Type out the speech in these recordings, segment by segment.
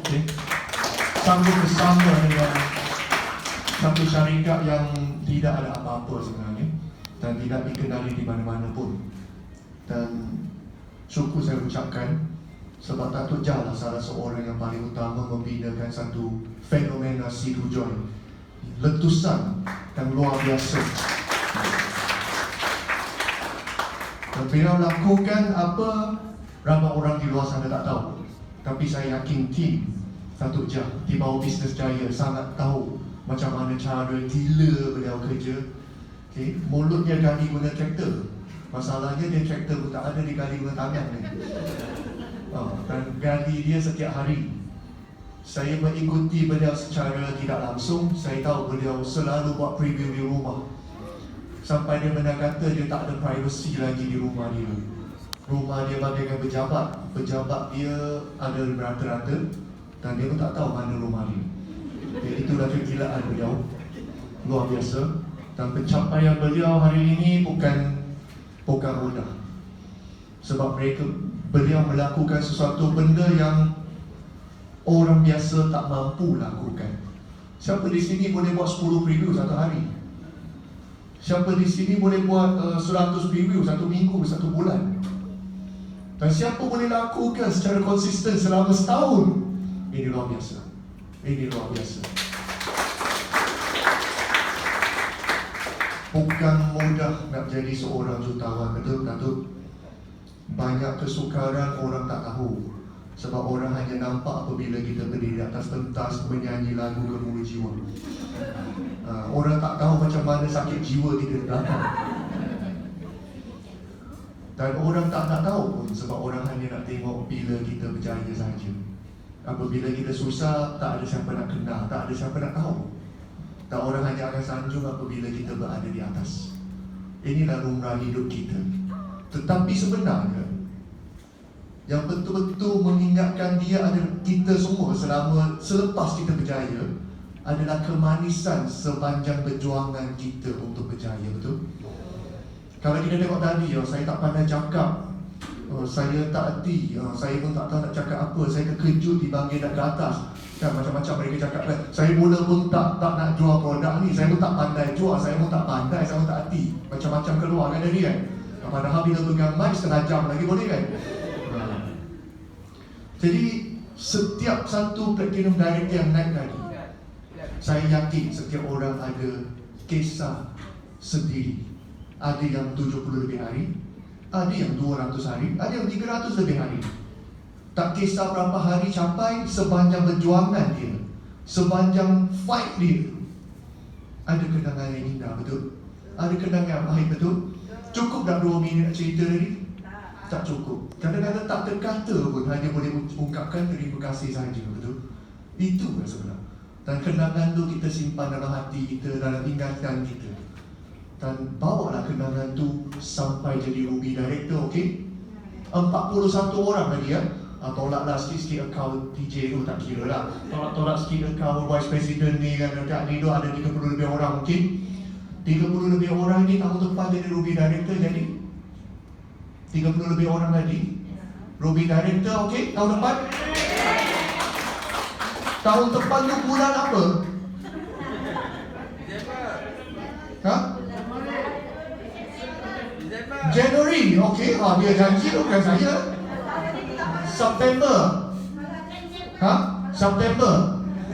Okay? Sanggup bersama dengan satu syarikat yang tidak ada apa-apa sebenarnya dan tidak dikenali di mana-mana pun. Dan syukur saya ucapkan sebab Datuk Jah lah salah seorang yang paling utama membinakan satu fenomena Sidu Joy, letusan yang luar biasa. Dan beliau lakukan apa ramai orang di luar sana tak tahu. Tapi saya yakin tim Datuk Jah di bawah Bisnes Jaya sangat tahu macam mana cara gila beliau kerja. Okay? Mulut dia gali guna traktor. Masalahnya dia traktor pun tak ada, dia gali guna tangan ni. Dan gali dia setiap hari. Saya mengikuti beliau secara tidak langsung. Saya tahu beliau selalu buat preview di rumah. Sampai dia pernah kata dia tak ada privacy lagi di rumah dia. Rumah dia bagaikan pejabat. Pejabat dia ada rata-rata dan dia pun tak tahu mana rumah dia. Okay, itulah kegilaan beliau. Luar biasa. Dan pencapaian beliau hari ini bukan mudah. Sebab beliau melakukan sesuatu benda yang orang biasa tak mampu lakukan. Siapa di sini boleh buat 10 preview satu hari? Siapa di sini boleh buat 100 preview satu minggu, satu bulan? Dan siapa boleh lakukan secara konsisten selama setahun? Ini luar biasa. Ini luar biasa. Bukan mudah nak jadi seorang jutawan, betul Datuk? Banyak kesukaran orang tak tahu. Sebab orang hanya nampak apabila kita berdiri di atas pentas menyanyi lagu Gemuruh Jiwa. Orang tak tahu macam mana sakit jiwa kita di belakang. Dan orang tak nak tahu pun sebab orang hanya nak tengok bila kita berjaya saja. Apabila kita susah, tak ada siapa nak kenal, tak ada siapa nak tahu. Dan orang hanya akan sanjung apabila kita berada di atas. Inilah lumrah hidup kita. Tetapi sebenarnya yang betul-betul mengingatkan dia adalah kita semua selepas kita berjaya adalah kemanisan sepanjang perjuangan kita untuk berjaya, betul? Kalau kita tengok tadi, saya tak pandai cakap, saya tak erti, saya pun tak tahu nak cakap apa, saya terkejut dipanggil nak ke atas. Kan macam-macam mereka cakap kan, saya mula pun tak nak jual produk ni, saya pun tak pandai jual, saya pun tak pandai, saya pun tak erti. Macam-macam keluar kan dari kan. Padahal bila pegang mic setengah jam lagi boleh kan. Jadi setiap satu platinum direct yang naik tadi, saya yakin setiap orang ada kisah sendiri. Ada yang 70 lebih hari, ada yang 200 hari, ada yang 300 lebih hari. Tak kisah berapa hari capai, sepanjang perjuangan dia, sepanjang fight dia, ada kenangan yang indah, betul? Ada kenangan yang baik, betul? Cukup dah 2 minit nak cerita tadi? Tak cukup. Kadang-kadang tak terkata pun, hanya boleh ungkapkan terima kasih saja, betul? Itu yang sebenar. Dan kenangan tu kita simpan dalam hati kita, dalam ingatan kita. Dan bawalah kenangan tu sampai jadi Ruby Director, okey? 41 orang lagi ya. Tolaklah sikit-sikit akaun DJ tu, tak kira lah. Tolak sikit akaun Vice President ni kan, dekat ni tu ada 30 lebih orang mungkin. 30 lebih orang ni tahun depan jadi Ruby Director jadi 30 lebih orang lagi Ruby Director, okey? Tahun depan? Tahun depan tu bulan apa? Ha? Januari, okey? Dia janji tu bukan saya. September. Ha? September.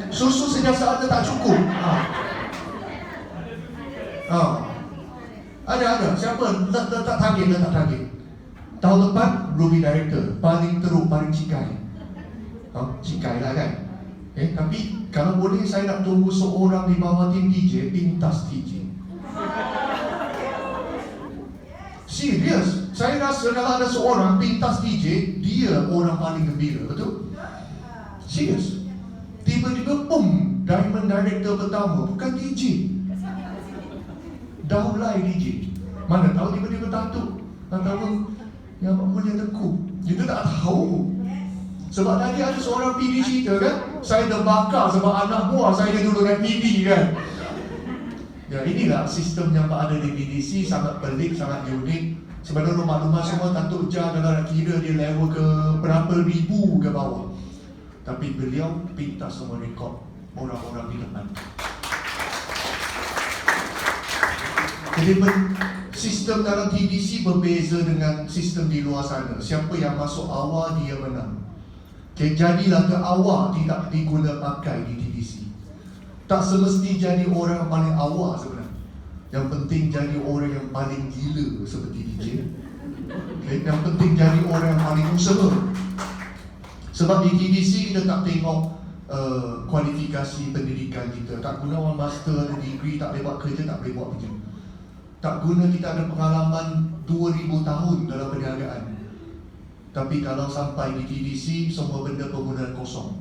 Susu sejak saat tak cukup. Ada. Siapa tak target? Tahun depan Ruby Director, paling teruk, paling cikai. Cikai lah kan. Tapi kalau boleh saya nak tunggu seorang di bawah tim DJ, pintas DJ. Serius, saya rasa kalau ada seorang pintas DJ, dia orang paling gembira, betul? Serius. Tiba-tiba Diamond Director pertama, bukan DJ, Daulai DJ. Mana tahu tiba-tiba Datuk yang punya Teku. Kita tak tahu. Sebab tadi ada seorang PD cerita kan, saya terbakar sebab anak buah saya dulu naik PD kan. Ya, inilah sistem yang ada di BDC, sangat pelik, sangat unik. Sebenarnya maklumat semua Datuk Jah kalau nak kira dia level ke berapa ribu ke bawah. Tapi beliau pinta semua rekod orang-orang di depan. Jadi sistem dalam TDC berbeza dengan sistem di luar sana. Siapa yang masuk awal, dia menang. Okay, jadilah ke awal tidak diguna pakai di TDC. Tak semesti jadi orang yang paling awal sebenarnya. Yang penting jadi orang yang paling gila seperti DJ. Okay, yang penting jadi orang yang paling usaha. Sebab di TDC kita tak tengok kualifikasi pendidikan kita. Tak guna orang master ada degree, tak boleh buat kerja, tak boleh buat kerja. Tak guna kita ada pengalaman 2000 tahun dalam perniagaan. Tapi kalau sampai di TDC, semua benda penggunaan kosong.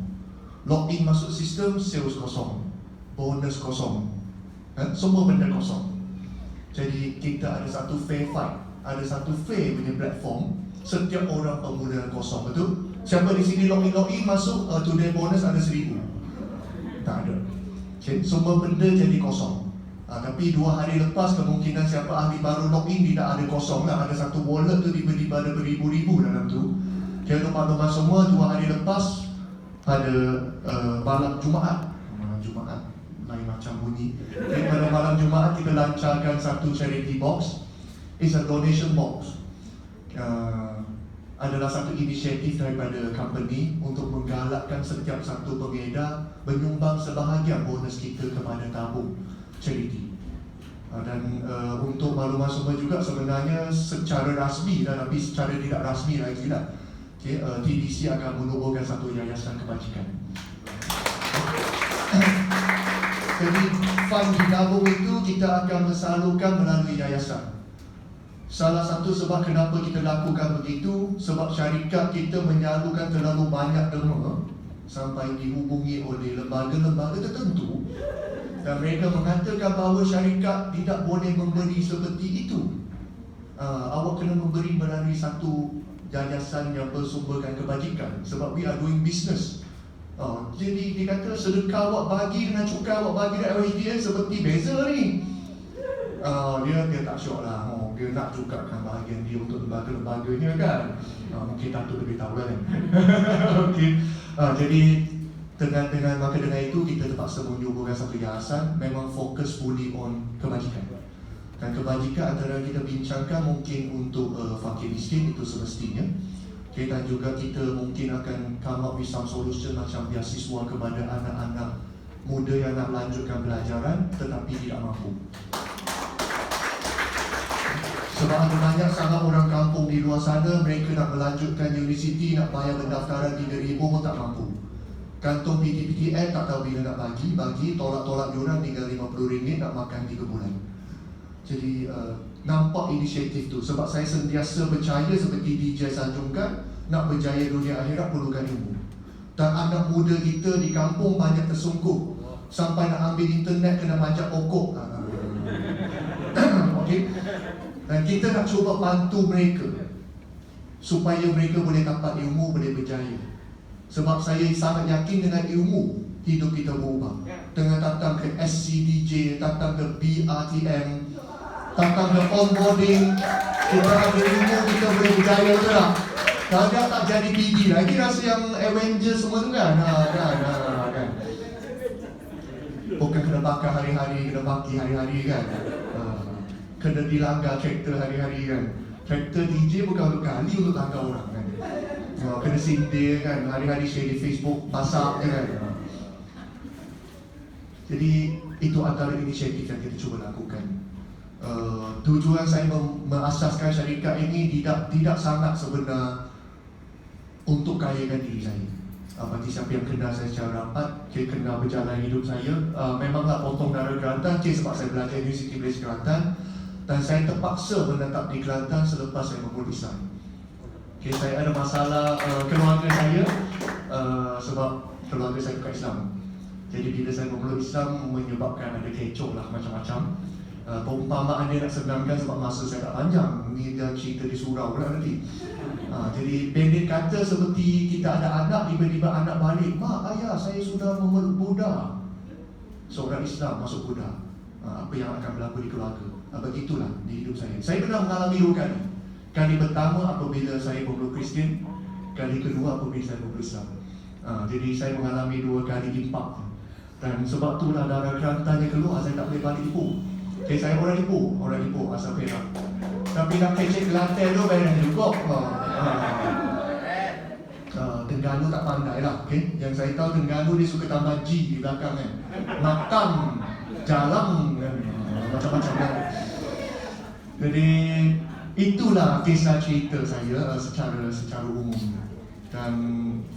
Login masuk sistem, sales kosong, bonus kosong, semua benda kosong. Jadi kita ada satu fair fight, ada satu fair punya platform. Setiap orang penggunaan kosong, betul? Siapa di sini login masuk, today bonus ada 1000? Tak ada. Okay, semua benda jadi kosong. Tapi 2 hari lepas kemungkinan siapa ahli baru login tidak ada kosong lah. Ada satu wallet tu tiba-tiba ada beribu-ribu dalam tu. Kira maklumat semua 2 hari lepas pada malam Jumaat. Malam Jumaat lain macam bunyi. Okay, pada malam Jumaat kita lancarkan satu charity box. It's a donation box. Adalah satu inisiatif daripada company untuk menggalakkan setiap satu pengedar menyumbang sebahagian bonus kita kepada tabung charity. Dan untuk maklumat semua juga sebenarnya secara rasmi tapi secara tidak rasmi lagi lah. Okay, TDC akan menubuhkan satu yayasan kebajikan. Jadi fund di tabung itu kita akan mensalurkan melalui yayasan. Salah satu sebab kenapa kita lakukan begitu, sebab syarikat kita menyalurkan terlalu banyak derma sampai dihubungi oleh lembaga-lembaga tertentu. Dan mereka mengatakan bahawa syarikat tidak boleh memberi seperti itu. Awak kena memberi melalui satu yayasan yang bersumberkan kebajikan. Sebab we are doing business. Jadi dia kata sedekah awak bagi dengan cukai awak bagi dengan LHDN seperti beza ni. Dia tak syok lah. Dia nak jugakan bahagian dia untuk lembaga-lembaganya kan. Mungkin Datuk lebih tahu kan. Okay. Jadi dengan itu kita terpaksa menyuburkan satu yayasan. Memang fokus fully on kebajikan. Dan kebajikan antara kita bincangkan mungkin untuk fakir miskin itu semestinya. Okay, dan juga kita mungkin akan come up with some solution macam beasiswa kepada anak-anak muda yang nak lanjutkan pelajaran tetapi tidak mampu. Sebab ada banyak sangat orang kampung di luar sana, mereka nak melanjutkan universiti, nak bayar pendaftaran 3,000 pun tak mampu. Kantong PTPTN tak tahu bila nak bagi, tolak-tolak diorang tinggal RM50 nak makan 3 bulan. Jadi nampak inisiatif tu. Sebab saya sentiasa percaya seperti DJ sanjungkan, nak berjaya dunia akhirat perlukan ilmu. Dan anak muda kita di kampung banyak tersungkup. Sampai nak ambil internet kena manjat pokok. Okay. Dan kita nak cuba bantu mereka supaya mereka boleh dapat ilmu, boleh berjaya. Sebab saya sangat yakin dengan ilmu hidup kita berubah. Dengan datang ke SCDJ, datang ke BRTM, datang ke onboarding, kita ada ilmu, kita boleh berjaya tu lah. Kalau tak jadi PD lagi rasa yang Avengers semua tu kan. Kan. Bukan kena bakar hari-hari, kena baki hari-hari kan. Kena dilanggar traktor hari-hari kan. Traktor DJ bukan untuk kali, untuk langgar orang kan. Kena sindir kan, hari-hari share di Facebook, masak kan. Jadi itu antara inisiatif yang kita cuba lakukan. Tujuan saya mengasaskan syarikat ini tidak sangat sebenar untuk kayakan diri saya. Bagi siapa yang kenal saya secara rapat, kenal berjalan hidup saya, memanglah potong darah Kelantan, sebab saya belajar Universiti Malaysia Kelantan. Dan saya terpaksa menetap di Kelantan selepas saya memeluk Islam. Saya ada masalah keluarga saya sebab keluarga saya bukan Islam. Jadi bila saya memeluk Islam menyebabkan ada kecoh lah macam-macam. Perumpamaan dia nak senangkan sebab masa saya tak panjang. Ni dia cerita di surau pula nanti. Jadi pendek kata seperti kita ada anak, tiba-tiba anak balik, "Mak, ayah, saya sudah memeluk Buddha." Seorang Islam masuk Buddha. Apa yang akan berlaku di keluarga? Begitulah di hidup saya. Saya pernah mengalami 2 kali. Kali pertama apabila saya memeluk Kristian, kali kedua apabila saya memeluk Islam. Jadi saya mengalami 2 kali impak. Dan sebab itulah darah kerantannya keluar, saya tak boleh balik Ipoh. Saya orang Ipoh asal Perak. Tapi nak kecek ke lantai tu bayar juga. Terengganu tak pandai lah. Yang saya tahu Terengganu dia suka tambah G di belakang kan. Makan, jalan kan. Macam-macam kan. Jadi itulah kisah cerita saya secara umum. Dan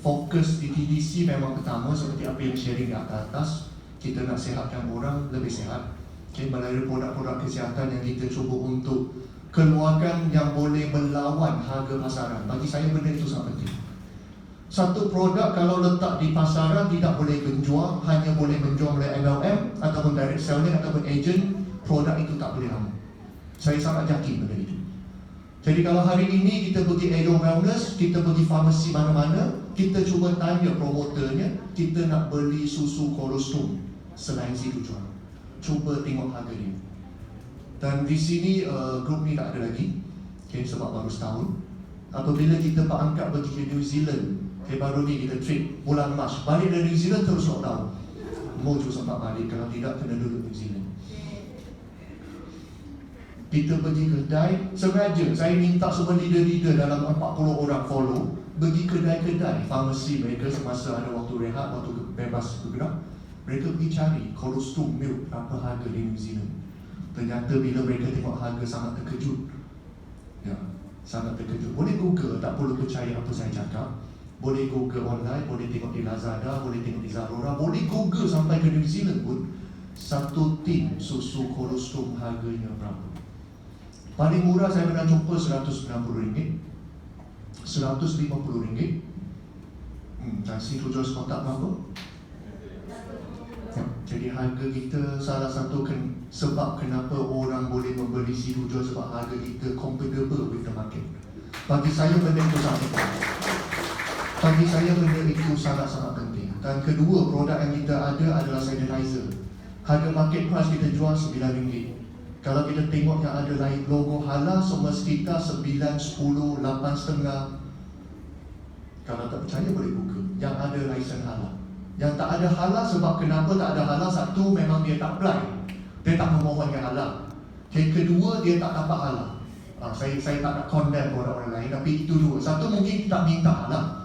fokus di TDC memang pertama seperti apa yang sharing di atas. Kita nak sihatkan orang lebih sihat. Melalui produk-produk kesihatan yang kita cuba untuk keluarkan yang boleh melawan harga pasaran. Bagi saya benda itu sangat penting. Satu produk kalau letak di pasaran tidak boleh menjual, hanya boleh menjual oleh MLM ataupun direct selling ataupun agent, produk itu tak boleh lama. Saya sangat yakin benda itu. Jadi kalau hari ini kita pergi Edo Wellness, kita pergi farmasi mana-mana, kita cuba tanya promoternya, kita nak beli susu kolostrum selain situ jual. Cuba tengok harga dia. Dan di sini grup ni tak ada lagi, sebab baru setahun. Apabila kita pak angkat pergi ke New Zealand, baru ni kita trip bulan Mac, balik dari New Zealand terus lockdown. Mau juga sempat balik, kalau tidak kena duduk New Zealand. Kita pergi kedai, sengaja saya minta semua leader-leader dalam 40 orang follow pergi kedai-kedai farmasi mereka semasa ada waktu rehat, waktu bebas bergerak. Mereka pergi cari kolostrum milk apa harga di New Zealand. Ternyata bila mereka tengok harga sangat terkejut. Ya, sangat terkejut. Boleh Google, tak perlu percaya apa saya cakap. Boleh Google online, boleh tengok di Lazada, boleh tengok di Zalora, boleh Google sampai ke New Zealand pun. Satu tin susu kolostrum harganya berapa? Paling murah saya pernah jumpa RM190, RM150. Dan situ jual sekotak berapa? Jadi harga kita salah satu sebab kenapa orang boleh membeli situ jual sebab harga kita compatible with the market. Bagi saya benda itu sangat penting. Bagi saya benda itu sangat-sangat penting. Dan kedua, produk yang kita ada adalah sanitizer. Harga market price kita jual RM9. Kalau kita tengok yang ada lain logo halal, semestinya 9, 10, 8,5. Kalau tak percaya boleh Google. Yang ada license halal. Yang tak ada halal sebab kenapa tak ada halal? Satu, memang dia tak apply. Dia tak memohonkan halal. Kedua, dia tak dapat halal. Saya tak nak condemn orang lain, tapi itu dua. Satu, mungkin tak minta halal.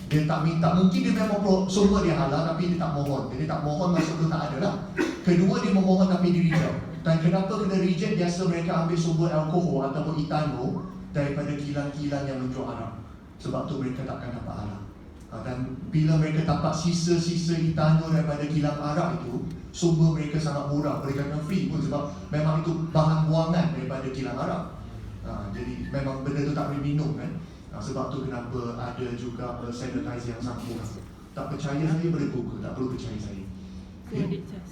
Dia tak minta, mungkin dia memang sumber dia halal tapi dia tak mohon. Jadi tak mohon maksud tu tak ada lah. Kedua, dia memohon tapi dia reject. Dan kenapa kena reject? Biasa mereka ambil sumber alkohol ataupun etanol daripada kilang-kilang yang menjual arak. Sebab tu mereka takkan dapat halal. Dan bila mereka dapat sisa-sisa etanol daripada kilang arak itu, sumber mereka sangat murah, mereka kena free pun sebab memang itu bahan buangan daripada kilang arak. Jadi memang benda tu tak boleh minum kan. Sebab tu kenapa ada juga sanitizer yang sangat murah. Tak percaya saya boleh Google, tak perlu percaya saya.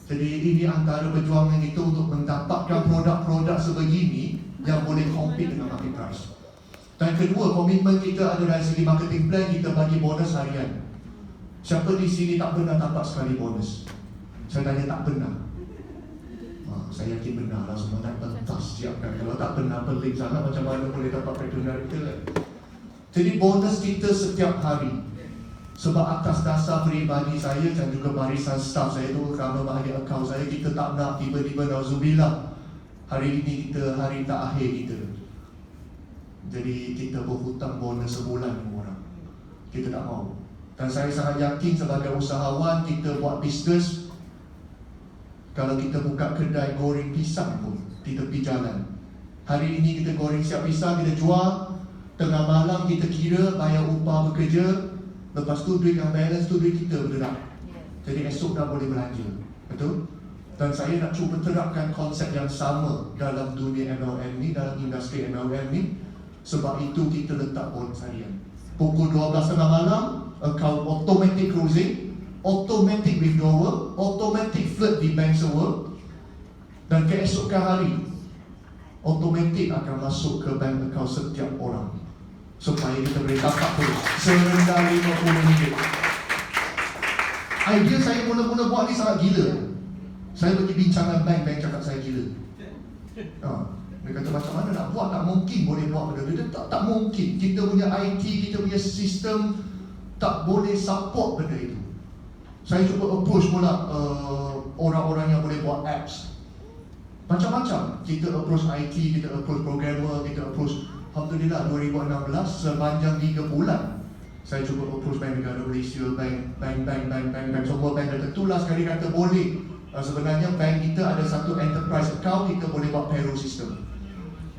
Jadi ini antara perjuangan kita untuk mendapatkan produk-produk sebegini yang boleh compete dengan market price. Dan kedua, komitmen kita ada dari segi marketing plan, kita bagi bonus harian. Siapa di sini tak pernah dapat sekali bonus? Saya tanya tak pernah. Saya yakin benar lah, semua nak pentas siapkan. Kalau tak pernah pelik sangat, macam mana boleh dapat partner kita kan? Jadi bonus kita setiap hari. Sebab atas dasar peribadi saya dan juga barisan staff saya tu, kerana bahagian akaun saya, kita tak nak tiba-tiba nauzubillah hari ini kita hari tak akhir kita. Jadi kita berhutang bonus sebulan dengan orang. Kita tak mahu. Dan saya sangat yakin sebagai usahawan, kita buat bisnes. Kalau kita buka kedai goreng pisang pun di tepi jalan, hari ini kita goreng siap pisang, kita jual. Tengah malam kita kira bayar upah bekerja. Lepas tu duit yang balance tu duit kita bergerak. Jadi esok dah boleh belanja. Betul? Dan saya nak cuba terapkan konsep yang sama dalam dunia MLM ni, dalam industri MLM ni. Sebab itu kita letak bonus harian. Pukul 12 tengah malam, account automatic closing, automatic withdrawal, automatic flirt di bank server. Dan keesokan hari, automatic akan masuk ke bank account setiap orang. Supaya kita boleh dapat terus serendah RM50. Idea saya mula-mula buat ni sangat gila. Saya pergi bincang dengan bank cakap saya gila. Dia kata macam mana nak buat, tak mungkin boleh buat benda-benda. Tak mungkin. Kita punya IT, kita punya sistem tak boleh support benda itu. Saya cuba approach pula orang-orang yang boleh buat apps. Macam-macam. Kita approach IT, kita approach programmer, kita approach, Alhamdulillah 2016 sepanjang 3 bulan saya cuba approach Bank Negara Malaysia, bank, semua bank dah tentulah sekali kata boleh. Sebenarnya bank kita ada satu enterprise account, kita boleh buat payroll system.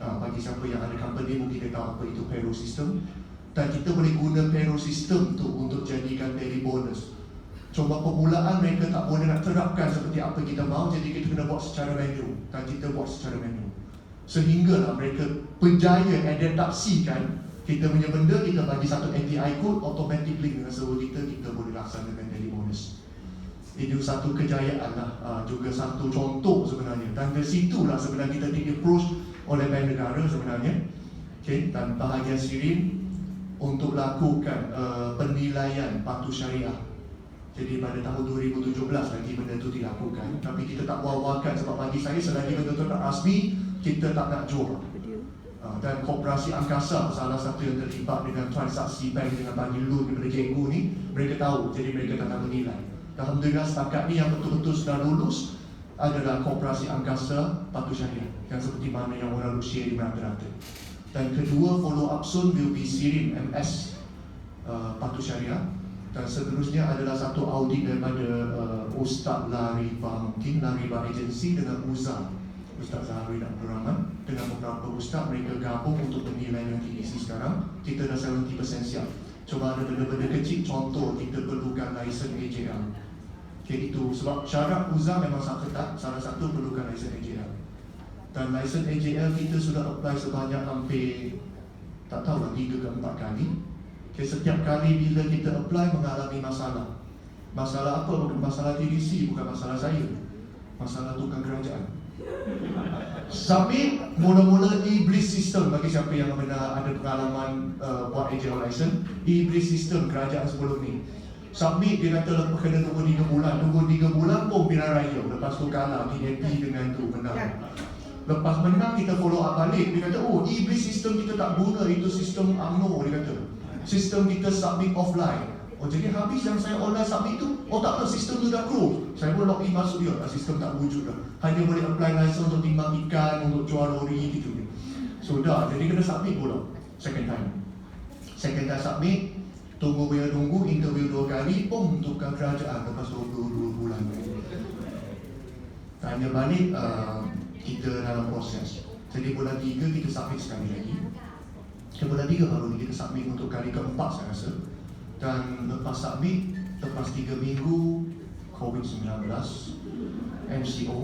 Bagi siapa yang ada company mungkin dia tahu apa itu payroll system. Dan kita boleh guna payroll system tu untuk jadikan daily bonus. Cuma permulaan mereka tak boleh nak terapkan seperti apa kita mahu, jadi kita kena buat secara manual. Dan kita buat secara manual. Sehinggalah mereka berjaya adaptasikan kita punya benda, kita bagi satu API code, automatically dengan server kita boleh laksanakan daily bonus. Itu satu kejayaan lah, juga satu contoh sebenarnya. Dan dari situlah sebenarnya kita di-approach oleh Bank Negara sebenarnya. Okay, dan bahagian Sirin untuk lakukan penilaian patuh syariah. Jadi pada tahun 2017 lagi benda itu dilakukan. Tapi kita tak buat-buatkan sebab bagi saya selagi benda itu tak rasmi, kita tak nak jual. Dan Koperasi Angkasa salah satu yang terlibat dengan transaksi bank dengan bagi loan daripada cikgu ni, mereka tahu, jadi mereka datang menilai. Alhamdulillah setakat ni yang betul-betul sudah lulus adalah Koperasi Angkasa Patuh Syariah, yang seperti mana yang orang share di merata-rata. Dan kedua follow up soon will be Sirin MS Patuh Syariah. Dan seterusnya adalah satu audit daripada Ustaz Lariba, mungkin Lariba Agency dengan Ustaz Zahari dan Abdul Rahman dengan beberapa ustaz, mereka gabung untuk penilaian TDC sekarang. Kita dah 70% siap. Cuma ada benda-benda kecil, contoh kita perlukan lisen AJL. Okay, itu sebab syarat UZA memang sangat ketat. Salah satu perlukan lisen AJL. Dan lisen AJL kita sudah apply sebanyak hampir tak tahu lah 3 ke 4 kali. Okay, setiap kali bila kita apply mengalami masalah. Masalah apa? Bukan masalah TDC, bukan masalah saya. Masalah tukang kerajaan. Submit mula-mula e-Bliss system. Bagi siapa yang benar ada pengalaman buat AJL license, e-Bliss system kerajaan sebelum ni. Submit dia kata kena tunggu 3 bulan. Tunggu 3 bulan pun pilihan raya. Lepas tu kalah, happy dengan tu, menang. Lepas menang kita follow up balik. Dia kata oh e-Bliss system kita tak guna, itu sistem UMNO. Dia kata sistem kita submit offline. Oh jadi habis yang saya online submit tu, oh tak ada, sistem tu dah close. Saya pun login masuk dia, sistem tak wujud dah. Hanya boleh apply license untuk timbang ikan, untuk jual lori gitu. So dah, jadi kena submit pula second time submit. Tunggu interview 2 kali, untuk kerajaan lepas 22 bulan. Tanya balik, kita dalam proses. Jadi bulan 3 kita submit sekali lagi. Bulan 3 baru ni kita submit untuk kali keempat saya rasa. Dan lepas submit, lepas 3 minggu COVID-19, MCO.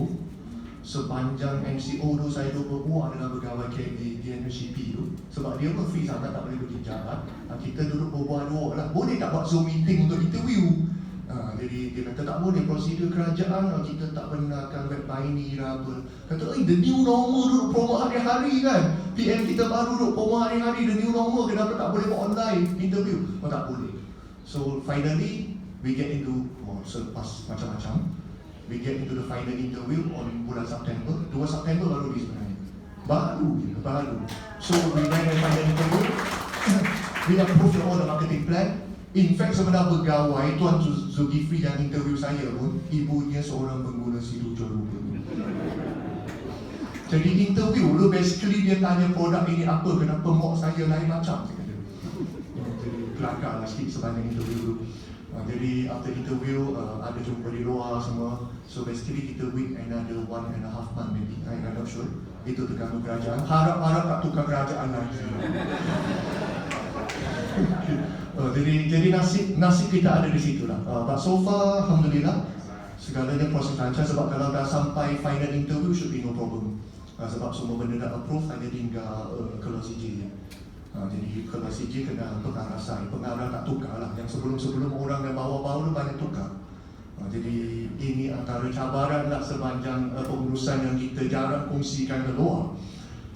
Sepanjang MCO tu saya berbual dengan pegawai KB di NUCP tu. Sebab dia pun free sangat, tak boleh pergi jalan. Kita duduk berbual-bual lah, boleh tak buat Zoom meeting untuk interview? Jadi dia kata tak boleh, prosedur kerajaan kita tak benarkan web binary apa. Kata the new normal duduk promo hari-hari kan. PM kita baru duduk promo hari-hari, the new normal, kenapa tak boleh buat online interview? Oh tak boleh. So finally we get into selepas macam-macam, we get into the final interview on bulan September. 2 September baru di sebenarnya. Baru. So we ran a final interview. We approved all the marketing plan. In fact sebenarnya pegawai Tuan Zulkifli yang interview saya pun, ibunya seorang pengguna Sirujo Rupa. Jadi interview tu basically dia tanya produk ini apa, kenapa mock saya lain macam, saya kata. Jadi kelakar lah sikit sepanjang interview tu. Jadi after interview ada jumpa di luar semua. So basically kita wait another 1.5 month maybe, I'm not sure. Itu terganggu kerajaan, harap-harap tak tukar kerajaan lagi. Jadi nasib kita ada di situ lah. But so far alhamdulillah segalanya proses lancar. Sebab kalau dah sampai final interview should be no problem. Sebab semua benda dah approve, hanya tinggal keluar CJ je. Jadi keluar CJ kena pengarah sign. Pengarah tak tukar lah. Yang sebelum-sebelum orang yang bawa-bawa tu banyak tukar. Jadi ini antara cabaran lah sepanjang pengurusan yang kita jarang kongsikan ke luar.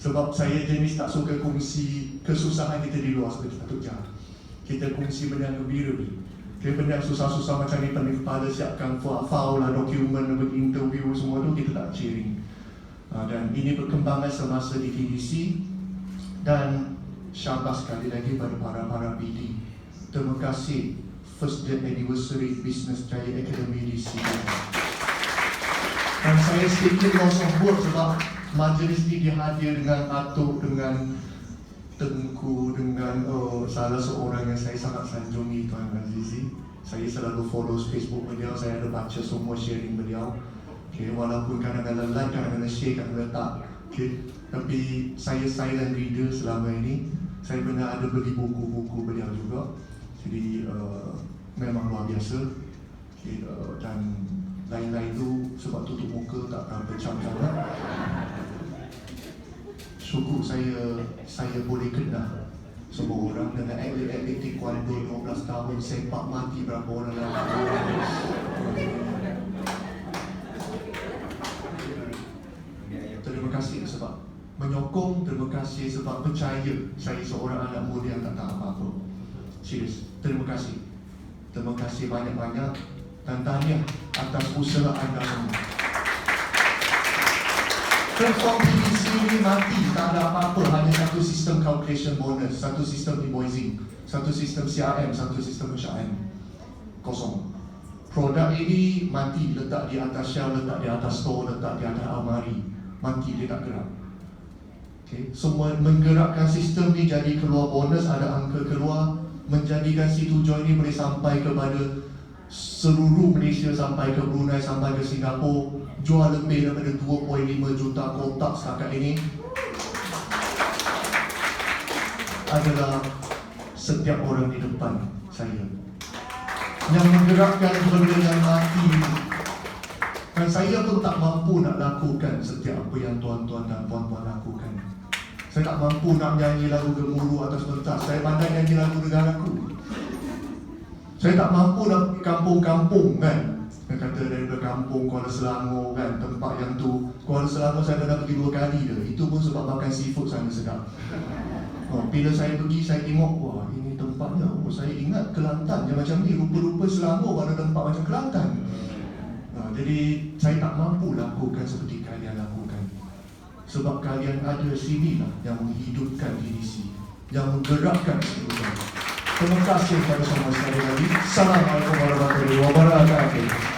Sebab saya jenis tak suka kongsi kesusahan kita di luar seperti Datuk Jah. Kita kongsi benda yang gembira ni. Benda yang susah-susah macam ni, pening kepala siapkan file lah, dokumen, interview semua tu kita tak sharing. Dan ini perkembangan semasa di TDC. Dan syabas sekali lagi pada para BD. Terima kasih first day anniversary Business Jaya Academy di sini. Dan saya sedikit loss of word sebab majlis ini dihadir dengan Atuk, dengan Tengku, dengan salah seorang yang saya sangat sanjungi, Tuan Azizi. Saya selalu follow Facebook beliau, saya ada baca semua sharing beliau. Okay, walaupun kadang-kadang like, kadang-kadang share, kadang-kadang tak. Okay, tapi saya silent reader selama ini. Saya pernah ada beli buku-buku beliau juga. Jadi memang luar biasa. Okay, dan lain-lain tu sebab tutup muka tak akan pecah sangat. Syukur saya boleh kenal semua orang dengan atlet-atlet taekwondo 12 tahun, sepak mati berapa orang lagi. Terima kasih sebab menyokong, terima kasih sebab percaya saya seorang anak muda yang tak tahu apa-apa. Serius, terima kasih. Terima kasih banyak-banyak dan tahniah atas usaha anda semua. Platform PDC ini mati, tak ada apa-apa, hanya satu sistem calculation bonus, satu sistem invoicing, satu sistem CRM, satu sistem HRM. Kosong. Produk ini mati, letak di atas shelf, letak di atas store, letak di atas almari. Mati, dia tak gerak. Okay. Semua menggerakkan sistem ni jadi keluar bonus, ada angka keluar, menjadikan situ join ni boleh sampai kepada seluruh Malaysia, sampai ke Brunei, sampai ke Singapura, jual lebih daripada 2.5 juta kotak setakat ini. Adalah setiap orang di depan saya yang menggerakkan benda yang mati. Dan saya pun tak mampu nak lakukan setiap apa yang tuan-tuan dan puan-puan lakukan. Saya tak mampu nak nyanyi lagu gemuruh atas pentas. Saya pandai nyanyi lagu negaraku. Saya tak mampu nak pergi kampung-kampung kan. Yang kata daripada kampung Kuala Selangor kan, tempat yang tu Kuala Selangor saya pernah pergi 2 kali dah. Itu pun sebab makan seafood sana sedap. Bila saya pergi, saya tengok, wah ini tempatnya, saya ingat Kelantan yang macam ni. Rupa-rupa Selangor ada tempat macam Kelantan. Jadi saya tak mampu lakukan seperti kalian lakukan. Sebab kalian ada sinilah yang menghidupkan DDC, yang menggerakkan seluruh. Terima kasih kepada semua sekali lagi. Assalamualaikum warahmatullahi wabarakatuh.